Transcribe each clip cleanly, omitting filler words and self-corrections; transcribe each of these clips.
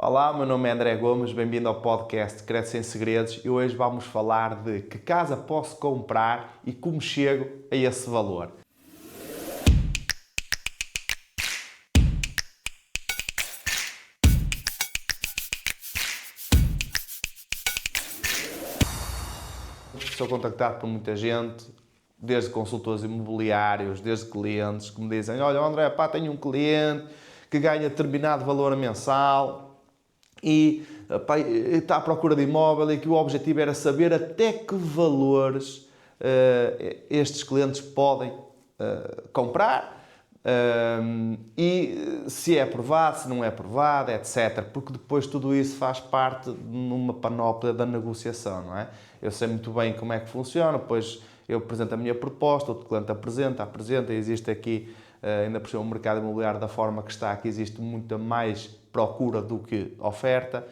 Olá, meu nome é André Gomes, bem-vindo ao podcast Cresce Sem Segredos e hoje vamos falar de que casa posso comprar e como chego a esse valor. Sou contactado por muita gente, desde consultores imobiliários, desde clientes que me dizem: olha André, tenho um cliente que ganha determinado valor mensal e está à procura de imóvel e que o objetivo era saber até que valores estes clientes podem comprar e se é aprovado, se não é aprovado, etc. Porque depois tudo isso faz parte numa panóplia da negociação, não é? Eu sei muito bem como é que funciona, depois eu apresento a minha proposta, o cliente apresenta, e existe aqui, ainda por cima, o mercado imobiliário da forma que está, que existe muita mais procura do que oferta,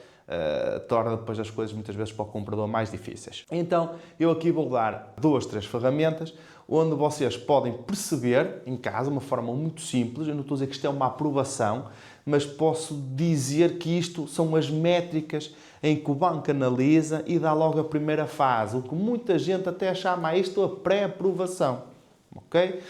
torna depois as coisas muitas vezes para o comprador mais difíceis. Então, eu aqui vou dar 2, 3 ferramentas onde vocês podem perceber em casa, de uma forma muito simples. Eu não estou a dizer que isto é uma aprovação, mas posso dizer que isto são as métricas em que o banco analisa e dá logo a primeira fase, o que muita gente até chama isto a pré-aprovação. Ok?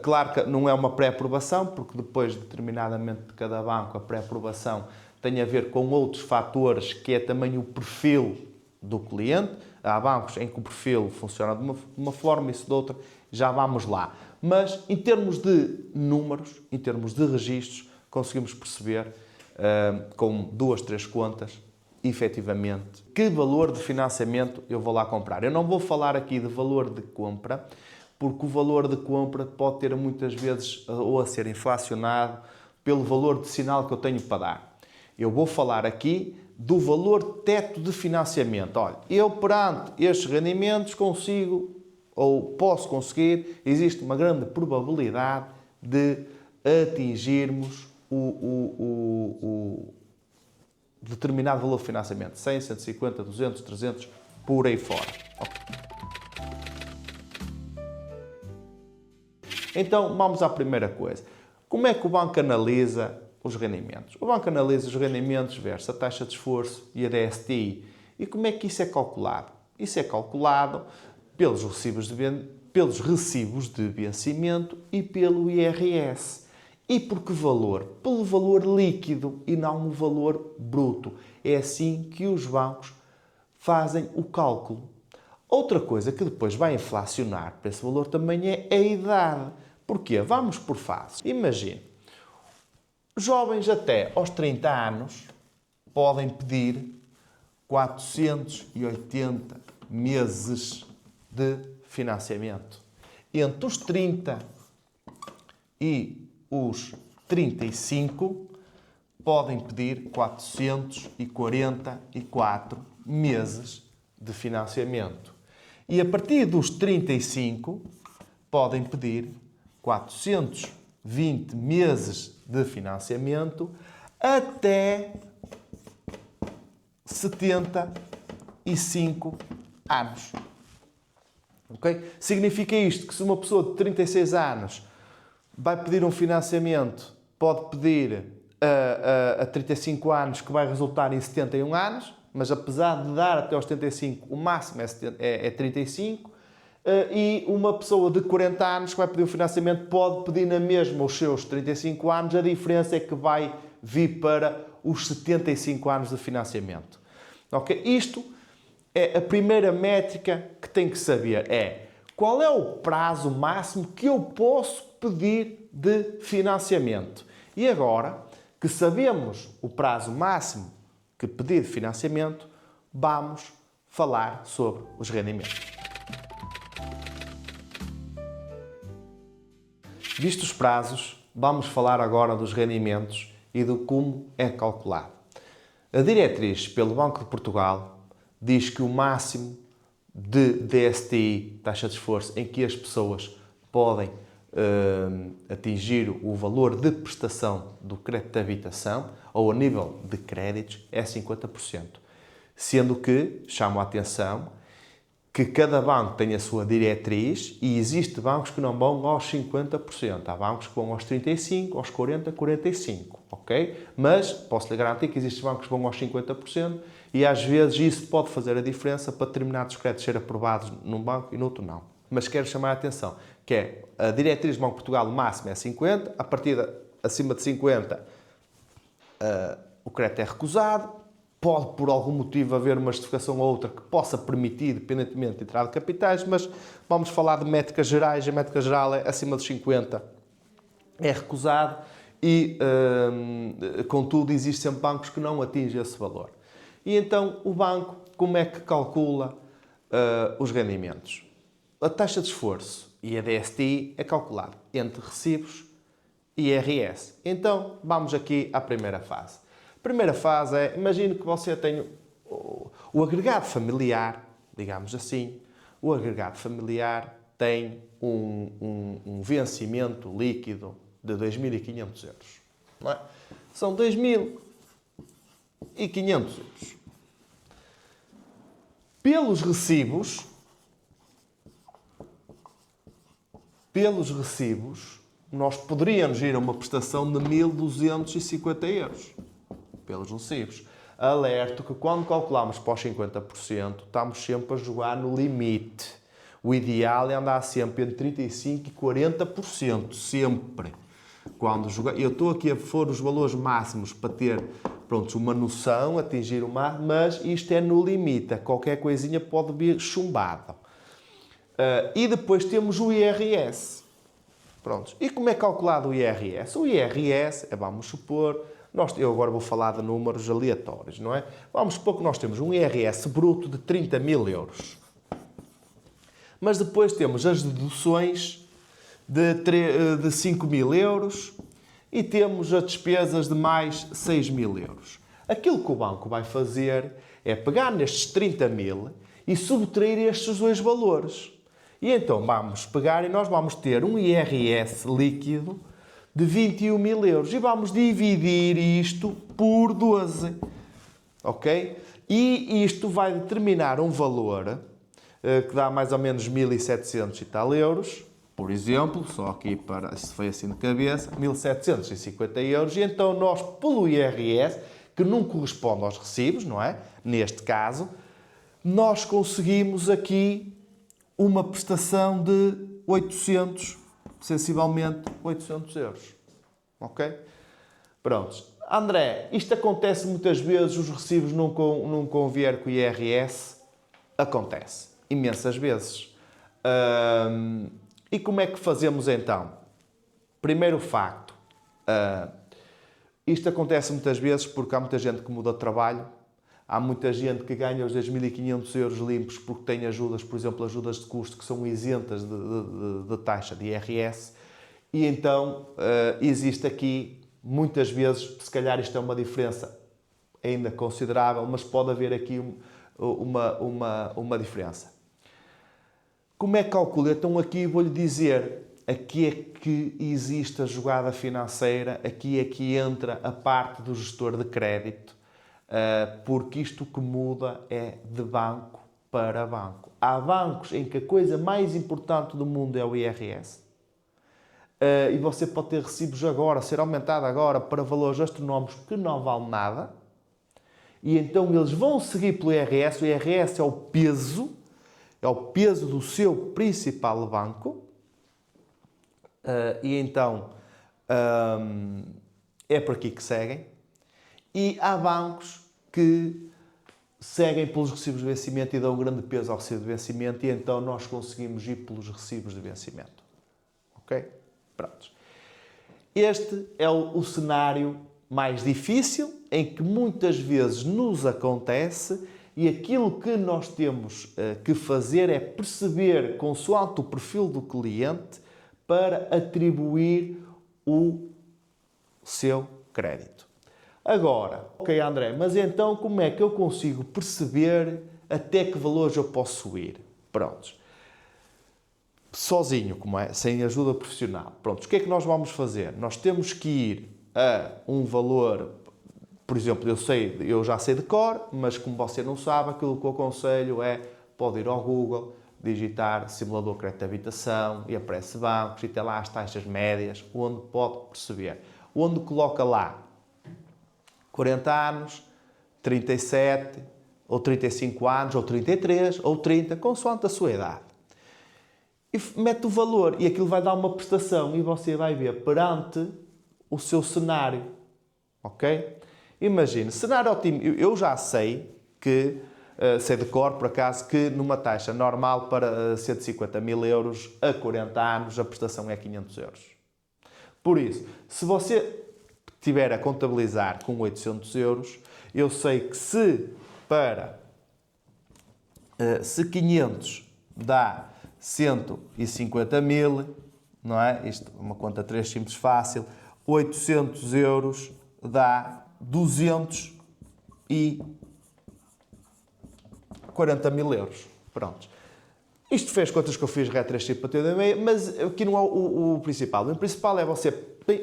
Claro que não é uma pré-aprovação, porque depois, determinadamente de cada banco, a pré-aprovação tem a ver com outros fatores, que é também o perfil do cliente. Há bancos em que o perfil funciona de uma forma e isso de outra, já vamos lá. Mas em termos de números, em termos de registros, conseguimos perceber com 2, 3 contas, efetivamente, que valor de financiamento eu vou lá comprar. Eu não vou falar aqui de valor de compra, porque o valor de compra pode ter muitas vezes ou a ser inflacionado pelo valor de sinal que eu tenho para dar. Eu vou falar aqui do valor teto de financiamento. Olha, eu perante estes rendimentos consigo ou posso conseguir, existe uma grande probabilidade de atingirmos o determinado valor de financiamento. 100, 150, 200, 300, por aí fora. Okay. Então, vamos à primeira coisa. Como é que o banco analisa os rendimentos? O banco analisa os rendimentos versus a taxa de esforço e a DSTI. E como é que isso é calculado? Isso é calculado pelos recibos de vencimento e pelo IRS. E por que valor? Pelo valor líquido e não o valor bruto. É assim que os bancos fazem o cálculo. Outra coisa que depois vai inflacionar para esse valor também é a idade. Porquê? Vamos por fases. Imagine, jovens até aos 30 anos podem pedir 480 meses de financiamento. Entre os 30 e os 35 podem pedir 444 meses de financiamento. E a partir dos 35 podem pedir 420 meses de financiamento até 75 anos. Okay? Significa isto que se uma pessoa de 36 anos vai pedir um financiamento, pode pedir a 35 anos, que vai resultar em 71 anos, mas apesar de dar até aos 75, o máximo é 35, e uma pessoa de 40 anos que vai pedir um financiamento pode pedir na mesma os seus 35 anos, a diferença é que vai vir para os 75 anos de financiamento. Okay? Isto é a primeira métrica que tem que saber, é qual é o prazo máximo que eu posso pedir de financiamento. E agora que sabemos o prazo máximo que pedir de financiamento, vamos falar sobre os rendimentos. Vistos os prazos, vamos falar agora dos rendimentos e de como é calculado. A diretriz pelo Banco de Portugal diz que o máximo de DSTI, taxa de esforço, em que as pessoas podem atingir o valor de prestação do crédito de habitação ou a nível de créditos é 50%. Sendo que, chamo a atenção, que cada banco tem a sua diretriz e existem bancos que não vão aos 50%. Há bancos que vão aos 35%, aos 40%, 45%, ok? Mas posso lhe garantir que existem bancos que vão aos 50% e às vezes isso pode fazer a diferença para determinados créditos ser aprovados num banco e no outro não. Mas quero chamar a atenção que é a diretriz do Banco de Portugal, o máximo é 50%, a partir acima de 50% o crédito é recusado. Pode, por algum motivo, haver uma justificação ou outra que possa permitir, independentemente de entrada de capitais, mas vamos falar de métricas gerais. A métrica geral é acima de 50, é recusado e, contudo, existem sempre bancos que não atingem esse valor. E então, o banco, como é que calcula os rendimentos? A taxa de esforço e a DSTI é calculada entre recibos e IRS. Então, vamos aqui à primeira fase. A primeira fase é, imagine que você tem o agregado familiar, digamos assim, o agregado familiar tem um vencimento líquido de 2.500 euros. Não é? São 2.500 euros. Pelos recibos, nós poderíamos ir a uma prestação de 1.250 euros. Pelos recibos. Alerto que quando calculamos para os 50%, estamos sempre a jogar no limite. O ideal é andar sempre entre 35% e 40%. Sempre. Quando jogar, eu estou aqui a pôr os valores máximos para ter, pronto, uma noção, atingir o máximo, mas isto é no limite. Qualquer coisinha pode vir chumbado. E depois temos o IRS. Pronto. E como é calculado o IRS? O IRS, vamos supor, eu agora vou falar de números aleatórios, não é? Vamos supor que nós temos um IRS bruto de 30.000 euros. Mas depois temos as deduções de 5.000 euros e temos as despesas de mais 6.000 euros. Aquilo que o banco vai fazer é pegar nestes 30.000 e subtrair estes dois valores. E então vamos pegar e nós vamos ter um IRS líquido de 21.000 euros. E vamos dividir isto por 12. Ok? E isto vai determinar um valor que dá mais ou menos 1.700 e tal euros. Por exemplo, só aqui para, se foi assim de cabeça, 1.750 euros. E então nós, pelo IRS, que não corresponde aos recibos, não é? Neste caso, nós conseguimos aqui uma prestação de 800, sensivelmente 800 euros. Ok? Prontos. André, isto acontece muitas vezes, os recibos não convier com o IRS? Acontece. Imensas vezes. E como é que fazemos então? Primeiro facto. Isto acontece muitas vezes porque há muita gente que muda de trabalho. Há muita gente que ganha os 2.500 euros limpos porque tem ajudas, por exemplo, ajudas de custo que são isentas de taxa de IRS. E então existe aqui, muitas vezes, se calhar isto é uma diferença ainda considerável, mas pode haver aqui uma diferença. Como é que calcula? Então aqui vou-lhe dizer, aqui é que existe a jogada financeira, aqui é que entra a parte do gestor de crédito, porque isto que muda é de banco para banco. Há bancos em que a coisa mais importante do mundo é o IRS, e você pode ter recibos agora, ser aumentado agora para valores astronómicos que não valem nada, e então eles vão seguir pelo IRS. O IRS é o peso do seu principal banco, e então é por aqui que seguem. E há bancos que seguem pelos recibos de vencimento e dão um grande peso ao recibo de vencimento, e então nós conseguimos ir pelos recibos de vencimento. Ok? Prontos. Este é o cenário mais difícil, em que muitas vezes nos acontece, e aquilo que nós temos que fazer é perceber, consoante o perfil do cliente, para atribuir o seu crédito. Agora, ok André, mas então como é que eu consigo perceber até que valores eu posso ir? Prontos. Sozinho, como é, sem ajuda profissional. Pronto, o que é que nós vamos fazer? Nós temos que ir a um valor, por exemplo, eu já sei de cor, mas como você não sabe, aquilo que eu aconselho é pode ir ao Google, digitar simulador de crédito de habitação e aparece bancos e tem lá as taxas médias, onde pode perceber. Onde coloca lá 40 anos, 37, ou 35 anos, ou 33, ou 30, consoante a sua idade. E mete o valor e aquilo vai dar uma prestação e você vai ver perante o seu cenário. Ok? Imagine, cenário ótimo. Eu já sei que, sei de cor por acaso, que numa taxa normal para 150 mil euros a 40 anos a prestação é 500 euros. Por isso, se você estiver a contabilizar com 800 euros, eu sei que se 500 dá 150 mil, não é? Isto é uma conta 3 simples fácil, 800 euros dá 240 mil euros. Pronto. Isto fez contas que eu fiz retroativo para ter meia, mas aqui não é o principal. O principal é você,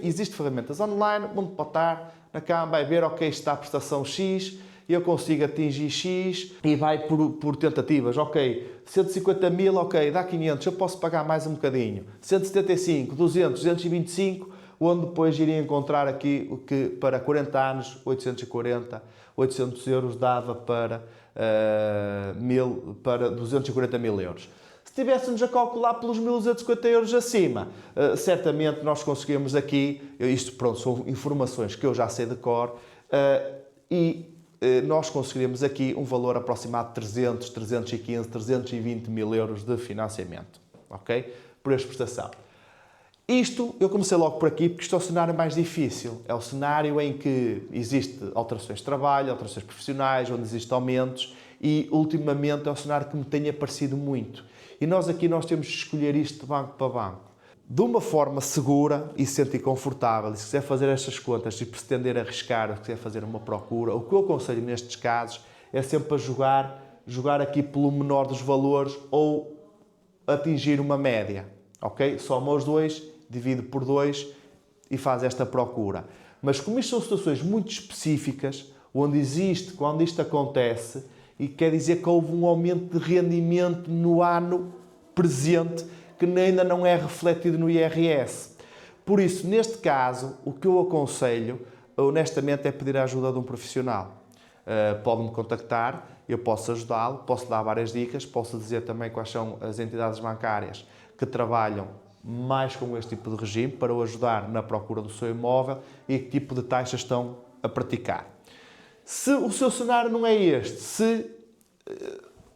existem ferramentas online, onde pode estar na cama, vai ver, ok, está a prestação X, eu consigo atingir X e vai por tentativas, ok, 150 mil, ok, dá 500, eu posso pagar mais um bocadinho, 175, 200, 225, onde depois iria encontrar aqui o que para 40 anos, 840, 800 euros dava para 240 mil euros. Se estivéssemos a calcular pelos 1.250 euros acima, certamente nós conseguimos aqui, isto pronto, são informações que eu já sei de cor, nós conseguiríamos aqui um valor aproximado de 300, 315, 320 mil euros de financiamento, ok? Por esta prestação. Isto, eu comecei logo por aqui porque isto é o cenário mais difícil. É o cenário em que existe alterações de trabalho, alterações profissionais, onde existem aumentos e, ultimamente, é o cenário que me tem aparecido muito. E nós temos de escolher isto de banco para banco. De uma forma segura e se sentir confortável, e se quiser fazer estas contas e pretender arriscar, ou se quiser fazer uma procura, o que eu aconselho nestes casos é sempre a jogar aqui pelo menor dos valores ou atingir uma média, ok? Soma os dois, divide por 2 e faz esta procura. Mas como isto são situações muito específicas, quando isto acontece, e quer dizer que houve um aumento de rendimento no ano presente que ainda não é refletido no IRS. Por isso, neste caso, o que eu aconselho, honestamente, é pedir a ajuda de um profissional. Pode-me contactar, eu posso ajudá-lo, posso dar várias dicas, posso dizer também quais são as entidades bancárias que trabalham mais com este tipo de regime para o ajudar na procura do seu imóvel e que tipo de taxas estão a praticar. Se o seu cenário não é este, se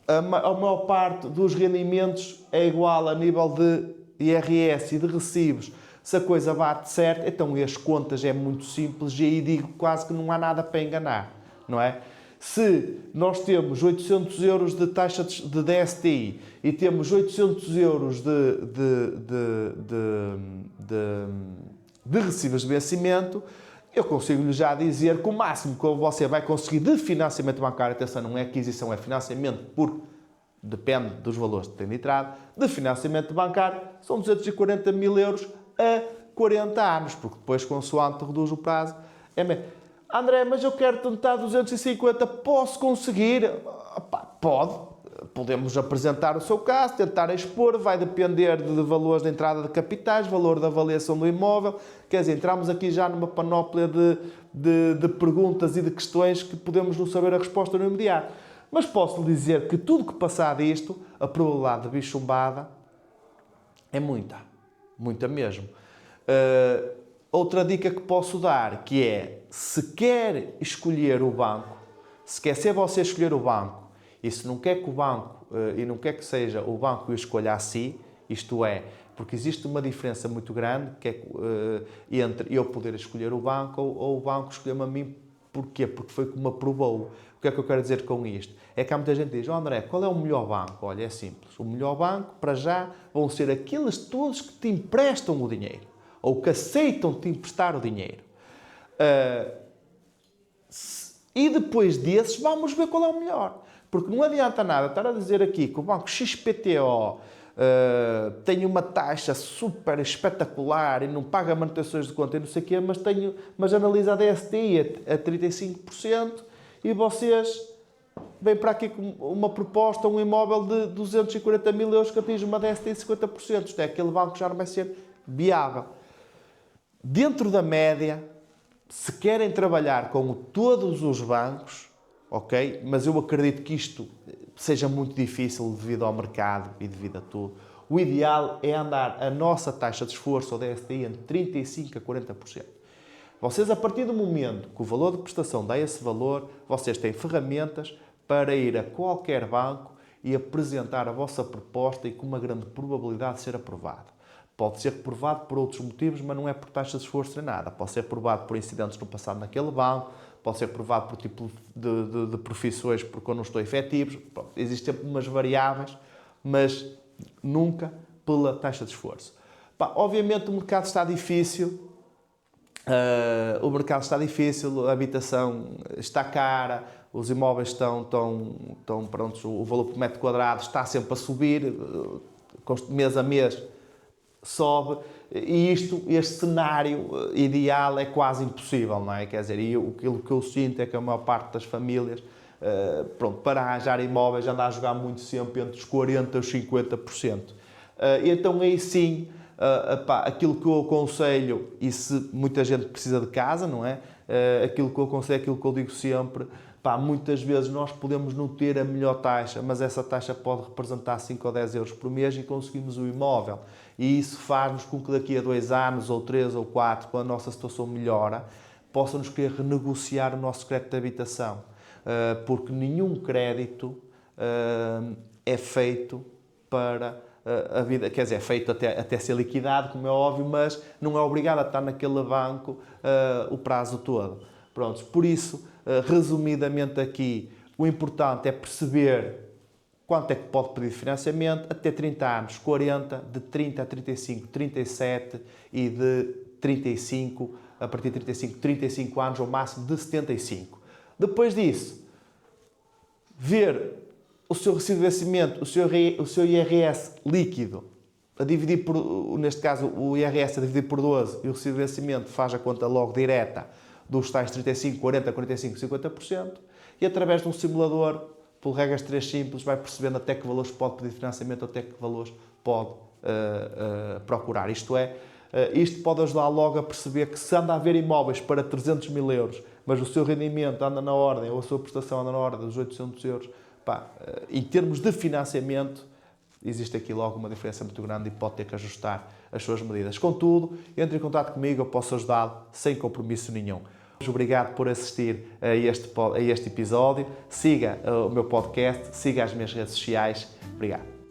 a maior parte dos rendimentos é igual a nível de IRS e de recibos, se a coisa bate certo, então as contas é muito simples e aí digo quase que não há nada para enganar, não é? Se nós temos 800 euros de taxa de DSTI e temos 800 euros de recibos de vencimento, eu consigo-lhe já dizer que o máximo que você vai conseguir de financiamento bancário, atenção, não é aquisição, é financiamento, porque depende dos valores que tem de entrada, de financiamento bancário, são 240 mil euros a 40 anos, porque depois, consoante reduz o prazo, é mesmo. André, mas eu quero tentar 250, posso conseguir? Podemos apresentar o seu caso, tentar expor, vai depender de valores de entrada de capitais, valor da avaliação do imóvel, quer dizer, entramos aqui já numa panóplia de perguntas e de questões que podemos não saber a resposta no imediato. Mas posso lhe dizer que tudo que passar disto, a probabilidade de vir chumbada é muita mesmo. Outra dica que posso dar, que é, se quer escolher o banco, se quer ser você escolher o banco, e se não quer que o banco, e não quer que seja o banco que o escolha a si, isto é, porque existe uma diferença muito grande que é, entre eu poder escolher o banco ou o banco escolher-me a mim. Porquê? Porque foi como aprovou. O que é que eu quero dizer com isto? É que há muita gente que diz, André, qual é o melhor banco? Olha, é simples. O melhor banco, para já, vão ser aqueles todos que te emprestam o dinheiro. Ou que aceitam te emprestar o dinheiro. E depois desses, vamos ver qual é o melhor. Porque não adianta nada estar a dizer aqui que o banco XPTO tem uma taxa super espetacular e não paga manutenções de conta e não sei o quê, mas analisa a DSTI a 35% e vocês vem para aqui com uma proposta, um imóvel de 240 mil euros que atinge uma DST de 50%. Isto é, aquele banco já não vai ser viável. Dentro da média, se querem trabalhar com todos os bancos, ok? Mas eu acredito que isto seja muito difícil devido ao mercado e devido a tudo. O ideal é andar a nossa taxa de esforço, ou DSTI, entre 35% a 40%. Vocês, a partir do momento que o valor de prestação dá esse valor, vocês têm ferramentas para ir a qualquer banco e apresentar a vossa proposta e com uma grande probabilidade de ser aprovado. Pode ser reprovado por outros motivos, mas não é por taxa de esforço nem nada. Pode ser aprovado por incidentes no passado naquele banco, pode ser aprovado por tipo de profissões porque eu não estou efetivos. Pronto, existem umas variáveis, mas nunca pela taxa de esforço. Obviamente o mercado está difícil, a habitação está cara, os imóveis estão prontos, o valor por metro quadrado está sempre a subir, mês a mês sobe, e este cenário ideal é quase impossível, não é? Quer dizer, aquilo que eu sinto é que a maior parte das famílias, para arranjar imóveis, anda a jogar muito sempre entre os 40% e os 50%. Então aí sim, aquilo que eu aconselho, e se muita gente precisa de casa, não é? Aquilo que eu aconselho, aquilo que eu digo sempre, muitas vezes nós podemos não ter a melhor taxa, mas essa taxa pode representar 5 ou 10 euros por mês e conseguimos o imóvel. E isso faz-nos com que daqui a 2 anos, ou 3 ou 4, quando a nossa situação melhora, possa-nos querer renegociar o nosso crédito de habitação. Porque nenhum crédito é feito para a vida, quer dizer, é feito até ser liquidado, como é óbvio, mas não é obrigado a estar naquele banco o prazo todo. Pronto, por isso, resumidamente aqui, o importante é perceber quanto é que pode pedir de financiamento, até 30 anos, 40, de 30 a 35, 37 e de 35, a partir de 35 anos, ao máximo de 75. Depois disso, ver o seu recibo de vencimento, o seu IRS líquido, a dividir por, neste caso, o IRS a dividir por 12 e o recibo de vencimento faz a conta logo direta dos tais 35, 40, 45, 50%, e através de um simulador, por regras 3 simples, vai percebendo até que valores pode pedir financiamento, até que valores pode procurar. Isto é, isto pode ajudar logo a perceber que se anda a ver imóveis para 300 mil euros, mas o seu rendimento anda na ordem, ou a sua prestação anda na ordem dos 800 euros, em termos de financiamento, existe aqui logo uma diferença muito grande e pode ter que ajustar as suas medidas. Contudo, entre em contato comigo, eu posso ajudá-lo sem compromisso nenhum. Obrigado por assistir a este episódio. Siga o meu podcast, siga as minhas redes sociais. Obrigado.